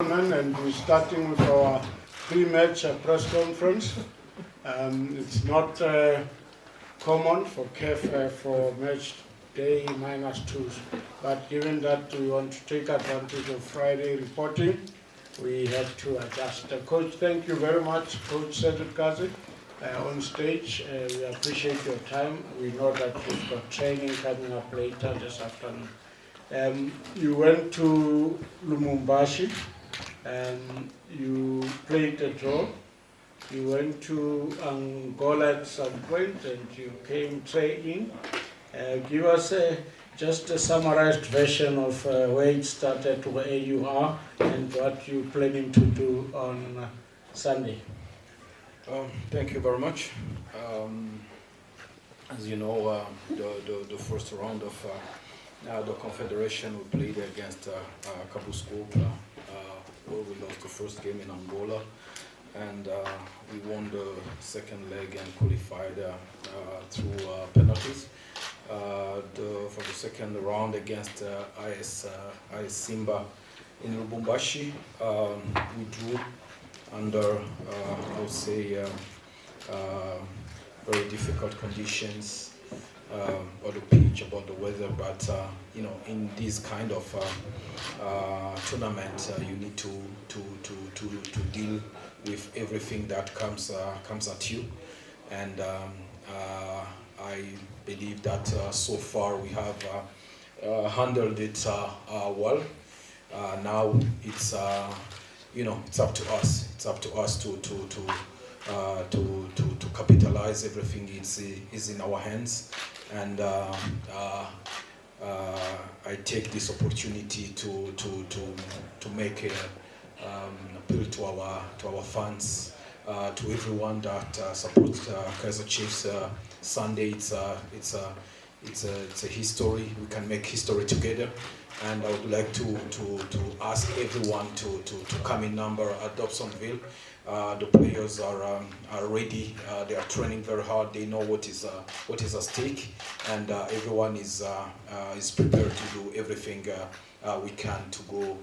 And we're starting with our pre-match press conference. It's not common for CAF for match day -2s, but given that we want to take advantage of Friday reporting, we have to adjust. Coach, thank you very much, Coach Cedric Kaze, on stage. We appreciate your time. We know that you've got training coming up later this afternoon. You went to Lumumbashi. You played a draw. You went to Angola at some point and you came training. Give us just a summarized version of where it started, where you are, and what you're planning to do on Sunday. Thank you very much. As you know, the first round of the Confederation, we played against Kabusco, where we lost the first game in Angola, and we won the second leg and qualified through penalties. For the second round against AS Simba in Lubumbashi, we drew under, I would say, very difficult conditions, about the pitch, about the weather, but in this kind of tournament, you need to deal with everything that comes at you, and I believe that so far we have handled it well. Now it's it's up to us. It's up to us to capitalize everything. Is in our hands, and I take this opportunity to make an appeal to our fans, to everyone that supports Kaizer Chiefs. Sunday, it's a history. We can make history together, and I would like to ask everyone to come in number at Dobsonville. The players are ready. They are training very hard. They know what is at stake, and everyone is prepared to do everything we can to go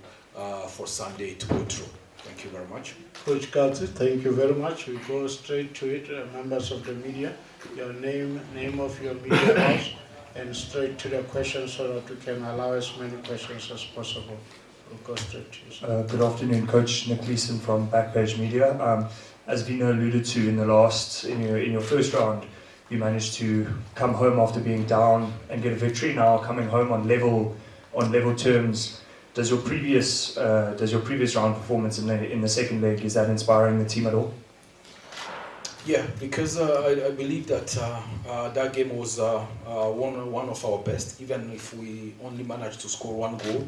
for Sunday to go through. Thank you very much. Coach Kaze, thank you very much. We go straight to it. Members of the media, your name of your media house, and straight to the questions so that we can allow as many questions as possible. We'll go straight to you. Good afternoon, Coach. Nick Leeson from Backpage Media. As Vino alluded to in your first round, you managed to come home after being down and get a victory. Now coming home on level terms, does your previous round performance in the second leg, is that inspiring the team at all? Yeah, because I believe that that game was one of our best, even if we only managed to score one goal.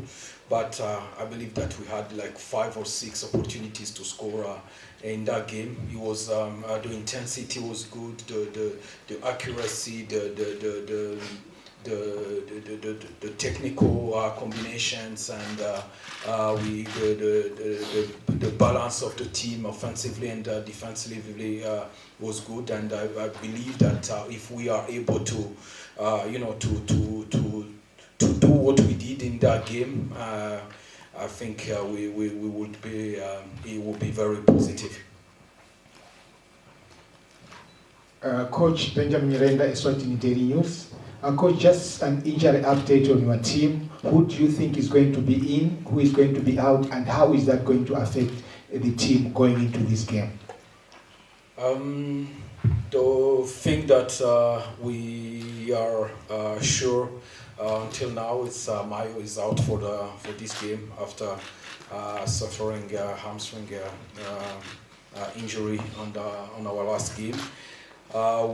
But I believe that we had like 5 or 6 opportunities to score in that game. It was the intensity was good, the accuracy, the technical combinations, and the balance of the team offensively and defensively was good. And I believe that if we are able to do what we did in that game, I think we would be it would be very positive. Coach Benjamin Nyirenda, Eswatini Daily News. Coach, just an injury update on your team. Who do you think is going to be in, who is going to be out, and how is that going to affect the team going into this game? The thing that we are sure until now is Mayo is out for this game after suffering hamstring injury on our last game.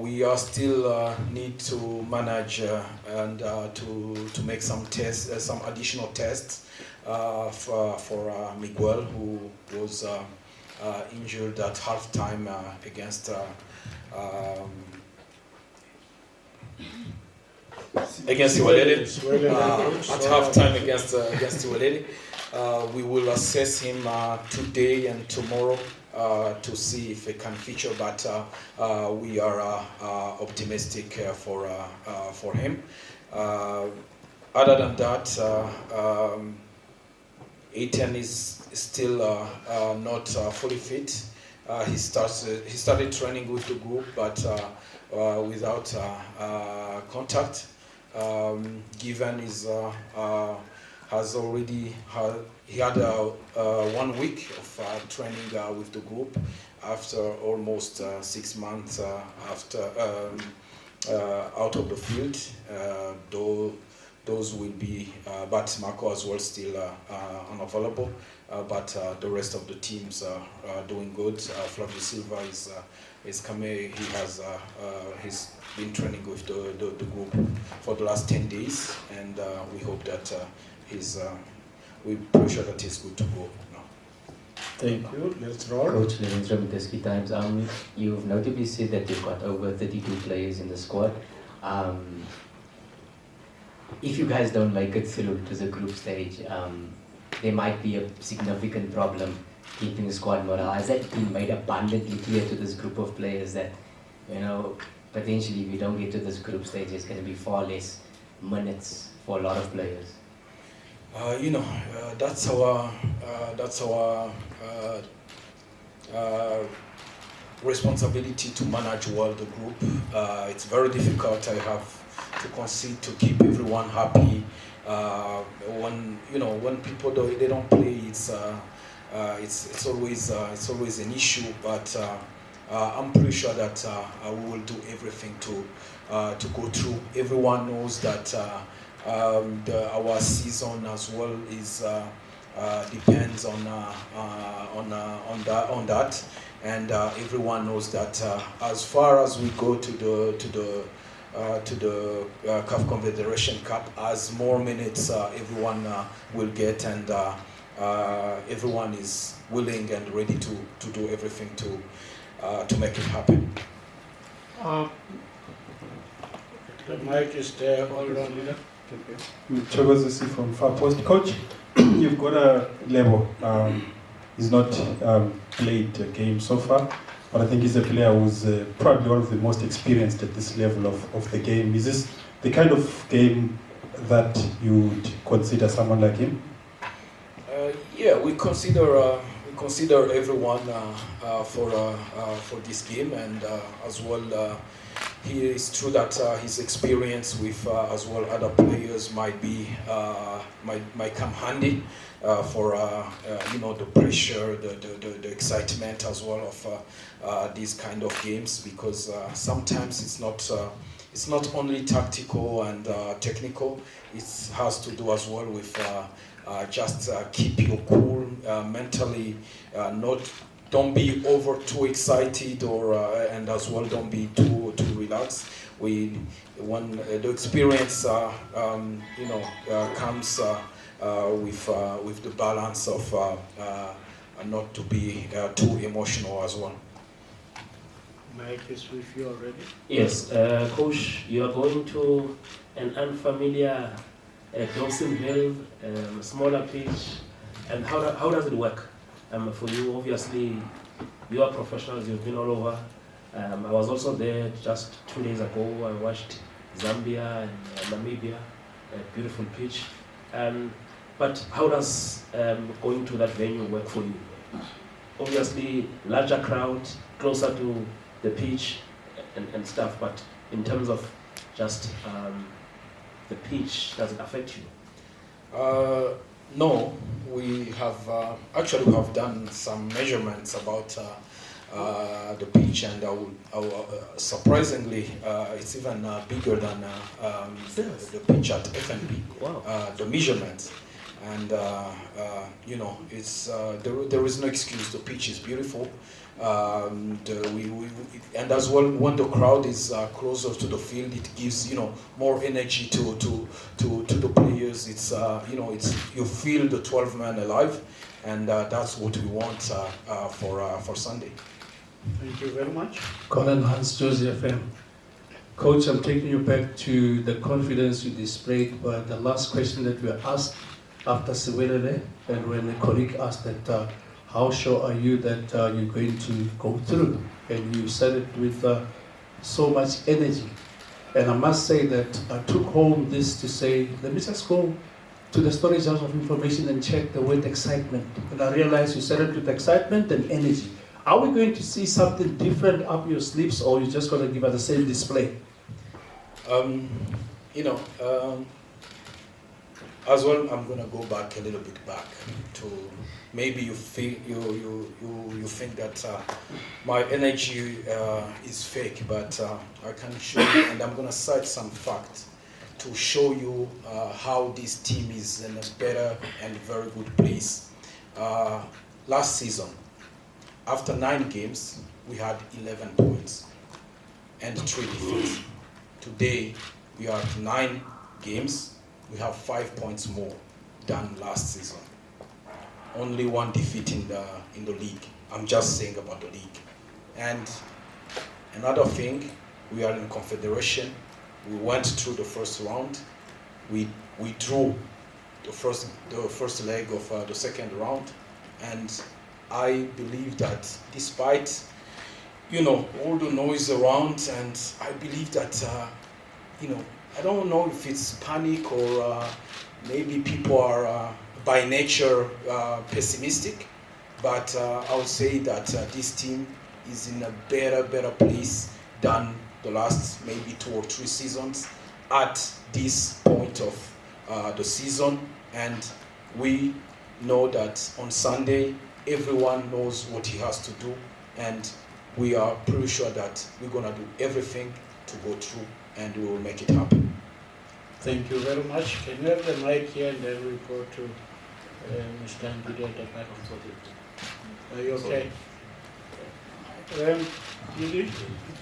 We are still need to manage and to make some tests, some additional tests for Miguel, who was injured at halftime against Iwalele. At halftime against Iwalele. We will assess him today and tomorrow to see if he can feature, but we are optimistic for him. Other than that, Ethan is still not fully fit. He started training with the group, but without contact. Given is has already he had 1 week of training with the group after almost 6 months after out of the field. Though those will be, but Marco as well still unavailable. But the rest of the teams are doing good. Flavio Silva is coming. He has he's been training with the group for the last 10 days, and we hope that we're pretty sure that he's good to go now. Thank you. Let's roll. Coach Levenstra with Ski Times. You've notably said that you've got over 32 players in the squad. If you guys don't make it through to the group stage, there might be a significant problem keeping the squad morale. Has that been made abundantly clear to this group of players that, you know, potentially if you don't get to this group stage, there's going to be far less minutes for a lot of players? You know, that's our responsibility to manage well the group. It's very difficult. I have to concede to keep everyone happy. When people they don't play, it's always an issue. But I'm pretty sure that we will do everything to go through. Everyone knows that our season as well is depends on that, and everyone knows that as far as we go to the CAF Confederation Cup, as more minutes everyone will get, and everyone is willing and ready to do everything to make it happen. The mic is there. Hold on, leader. Chogozisi from Far Post. Coach, you've got a level. He's not played a game so far, but I think he's a player who's probably one of the most experienced at this level of the game. Is this the kind of game that you would consider someone like him? Yeah, we consider everyone for this game, and as well. It's true that his experience with as well other players might come handy for the pressure, the excitement as well of these kind of games, because sometimes it's not only tactical and technical. It has to do as well with just keep you cool mentally, don't be over too excited, or and as well don't be too relaxed. When the experience comes with the balance of not to be too emotional as well. Mike is with you already. Yes, Coach, you are going to an unfamiliar Dobsonville, smaller pitch, and how does it work? For you, obviously, you are professionals, you've been all over. I was also there just 2 days ago. I watched Zambia and Namibia, a beautiful pitch. But how does going to that venue work for you? Obviously, larger crowd, closer to the pitch and stuff, but in terms of just the pitch, does it affect you? No, we have actually we have done some measurements about the pitch, and surprisingly, it's even bigger than the pitch at FNB. Wow. The measurements, and it's there is no excuse. The pitch is beautiful. And as well, when the crowd is closer to the field, it gives more energy to the players. It's you feel the 12 man alive, and that's what we want for Sunday. Thank you very much. Colin Hans Joseph FM. Coach, I'm taking you back to the confidence you displayed, but the last question that we were asked after Soweto, and when a colleague asked that. How sure are you that you're going to go through? And you said it with so much energy. And I must say that I took home this to say, let me just go to the storage house of information and checked the word excitement. And I realized you said it with excitement and energy. Are we going to see something different up your sleeves, or you just going to give us the same display? As well, I'm gonna go back a little bit back to maybe you feel you think that my energy is fake, but I can show you, and I'm gonna cite some facts to show you how this team is in a better and very good place. Last season, after 9 games, we had 11 points and 3 defeats. Today, we are at 9 games. We have 5 points more than last season. Only 1 defeat in the league. I'm just saying about the league. And another thing, we are in Confederation. We went through the first round. We drew the first leg of the second round, and I believe that despite all the noise around, and I believe that I don't know if it's panic or maybe people are by nature pessimistic, but I would say that this team is in a better place than the last maybe 2 or 3 seasons at this point of the season. And we know that on Sunday everyone knows what he has to do, and we are pretty sure that we're going to do everything to go through, and we will make it happen. Thank you very much. Can you have the mic here, and then we go to Mr. Ndidi at the back? Are you okay? Ndidi,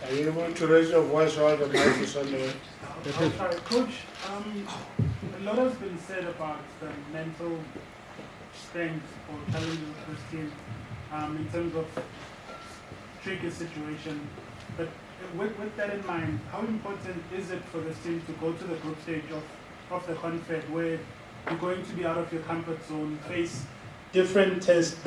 are you able to raise your voice while the mic is on the way? Sorry, Coach. A lot has been said about the mental strength or challenges of this team in terms of tricky situation. But with that in mind, how important is it for this team to go to the group stage of the Confed, where you're going to be out of your comfort zone, face different tests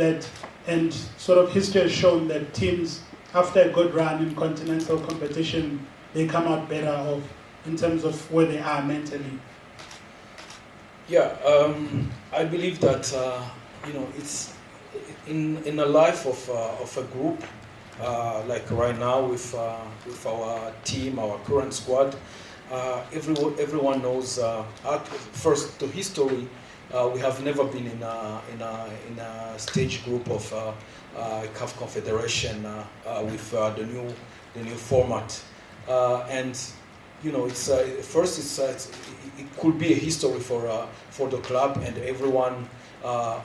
and sort of history has shown that teams, after a good run in continental competition, they come out better off in terms of where they are mentally? Yeah, I believe that it's in the life of a group. Like right now with our team, our current squad, everyone knows. First, the history. We have never been in a stage group of CAF Confederation with the new format, and it's it could be a history for the club, and everyone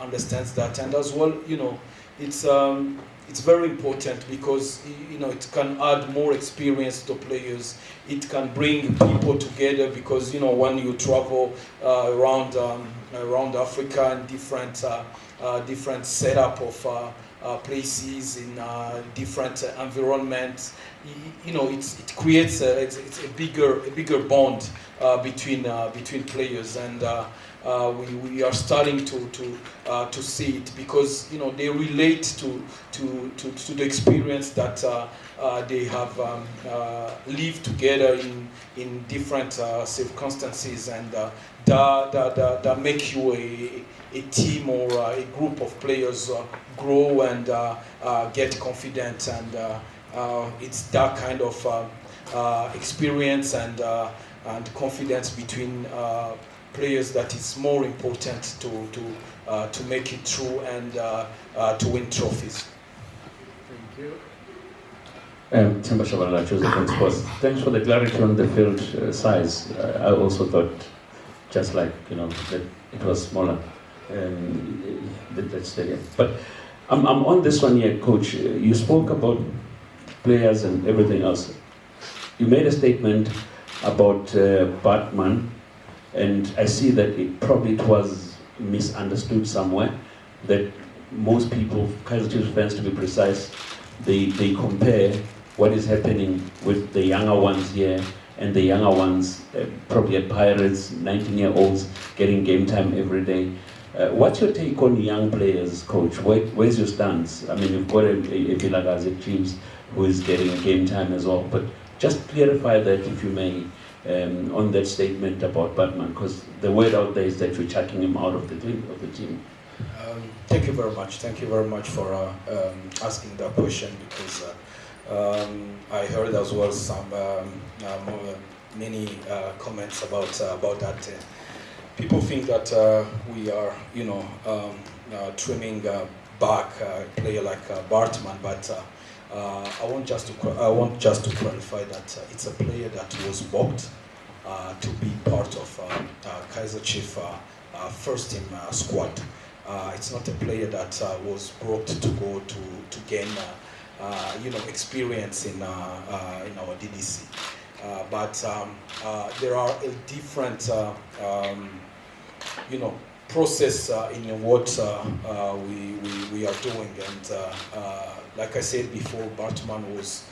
understands that, and as well, it's very important because it can add more experience to players. It can bring people together because when you travel around Africa and different setup of places in different environments, it creates it's a bigger bond between players, and we are starting to see it because they relate to the experience that they have lived together in different circumstances, and that make you a team or a group of players grow and get confident, and it's that kind of experience and confidence between players that is more important to make it through and to win trophies. Thank you. Timber Shabalala, Joseph Sports. Thanks for the clarity on the field size. I also thought, just like that it was smaller that stadium. But I'm on this one here, Coach. You spoke about players and everything else. You made a statement about Batman, and I see that it was misunderstood somewhere. That most people, Kaizer Chiefs fans to be precise, they compare what is happening with the younger ones here and the younger ones, probably at Pirates, 19-year-olds getting game time every day. What's your take on young players, Coach? Where's your stance? I mean, you've got a Kaizer Chiefs who is getting game time as well, but just clarify that, if you may, on that statement about Batman? Because the word out there is that you're chucking him out of the team. Thank you very much. Thank you very much for asking that question, because I heard as well some many comments about that. People think that we are, trimming back a player like Bartman, but I want just to clarify that it's a player that was bought to be part of Kaizer Chiefs first team squad. It's not a player that was brought to go to gain experience in our DDC. But there are a different process in what we are doing, and like I said before, Bartman was,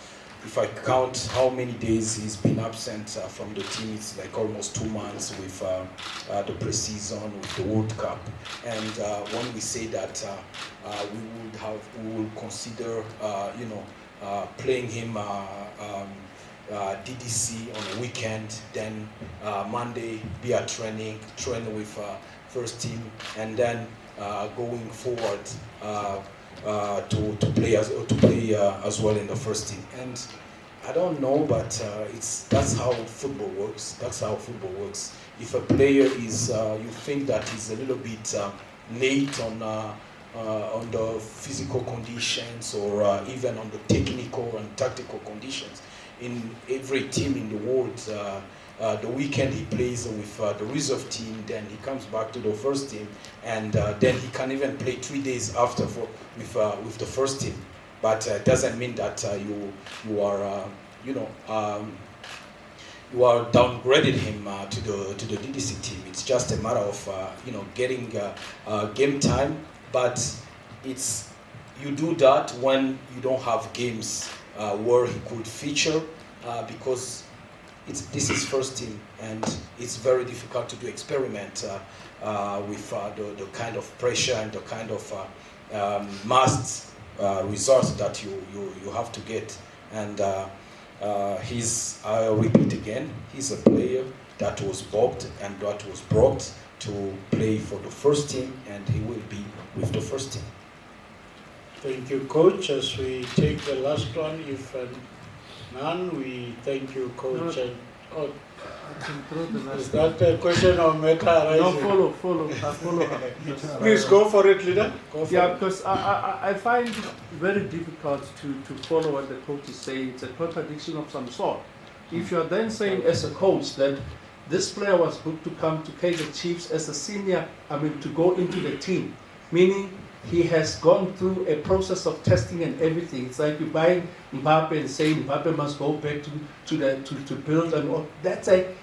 if I count how many days he's been absent from the team, it's like almost 2 months with the pre-season, with the World Cup. And when we say that we will consider playing him DDC on a weekend, then Monday be a train with first team, and then going forward to play as well in the first team. And I don't know, but that's how football works. That's how football works. If a player is, you think that he's a little bit late on the physical conditions, or even on the technical and tactical conditions, in every team in the world, the weekend he plays with the reserve team, then he comes back to the first team, and then he can even play 3 days after with the first team. But it doesn't mean that you are downgraded him to the DDC team. It's just a matter of getting game time. But you do that when you don't have games where he could feature, because this is first team, and it's very difficult to do experiment with the kind of pressure and the kind of must results that you have to get. And I'll repeat again, he's a player that was bought and that was brought to play for the first team, and he will be with the first team. Thank you, Coach. As we take the last one, if none, we thank you, Coach. No. And, I can throw the last is that a question of meta arising? No, follow. I follow up. Please go for it, leader. Go for Yeah, it. because I find it very difficult to follow what the coach is saying. It's a contradiction of some sort. If you are then saying as a coach that this player was booked to come to Kaizer Chiefs as a senior, to go into the team, meaning he has gone through a process of testing and everything. It's like you buy Mbappe and saying Mbappe must go back to build, and all. That's a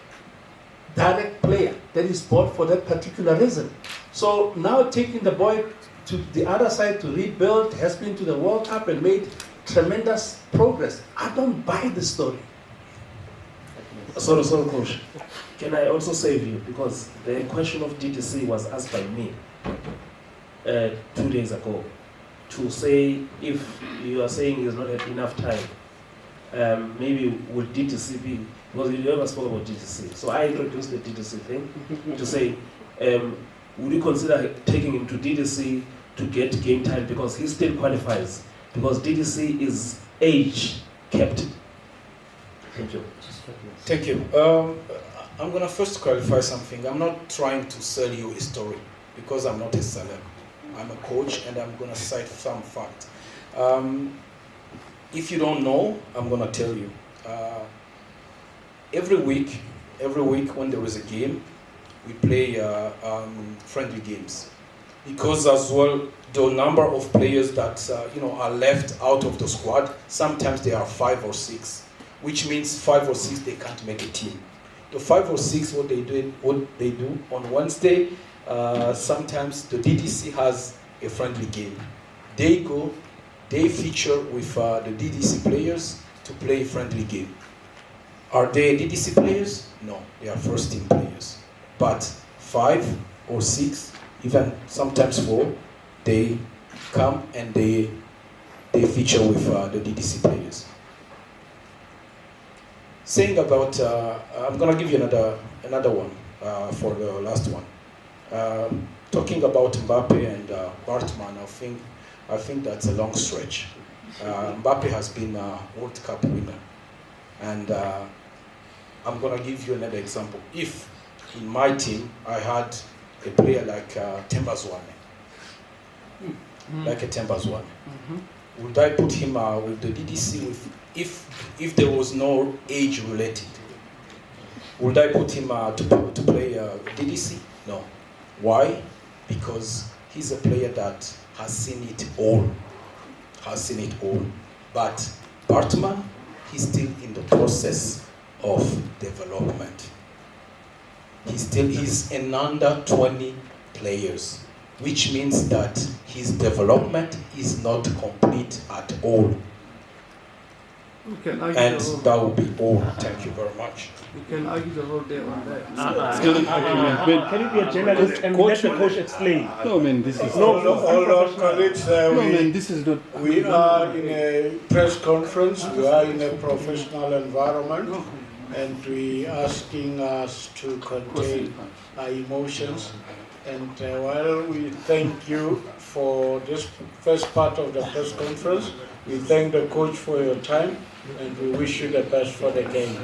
direct player that is bought for that particular reason. So now taking the boy to the other side to rebuild, has been to the World Cup and made tremendous progress. I don't buy the story. Sorry, Coach. Can I also save you? Because the question of DTC was asked by me 2 days ago, to say if you are saying he's not had enough time, maybe would DTC be, because you never spoke about DTC. So I introduced the DTC thing to say, would you consider taking him to DTC to get game time, because he still qualifies, because DTC is age kept. Thank you. Thank you. I'm going to first clarify something. I'm not trying to sell you a story, because I'm not a seller. I'm a coach, and I'm going to cite some fact. If you don't know, I'm going to tell you. Every week when there is a game, we play friendly games, because as well the number of players that are left out of the squad, sometimes they are 5 or 6, which means 5 or 6 they can't make a team. The 5 or 6, what they do on Wednesday, sometimes the DDC has a friendly game. They go, they feature with the DDC players to play a friendly game. Are they DDC players? No, they are first team players. But 5 or 6, even sometimes 4, they come and they feature with the DDC players. saying about, I'm gonna give you another one for the last one. Talking about Mbappe and Bartman, I think that's a long stretch. Mbappe has been a World Cup winner, and I'm gonna give you another example. If in my team I had a player like Tembazwane, like a Tembazwane, would I put him with the DDC if there was no age related? Would I put him to play DDC? No. Why? Because he's a player that has seen it all. But Bartman, he's still in the process of development. He's an under 20 players, which means that his development is not complete at all. We can argue And the whole, that will be all. Thank you very much. we can argue the whole day on that. Can you be a journalist and let the coach explain? No, man, this is All our colleagues, this is not. we are in a press conference, we are in a professional environment, and we asking us to contain our emotions. And while we thank you for this first part of the press conference, we thank the coach for your time, and we wish you the best for the game.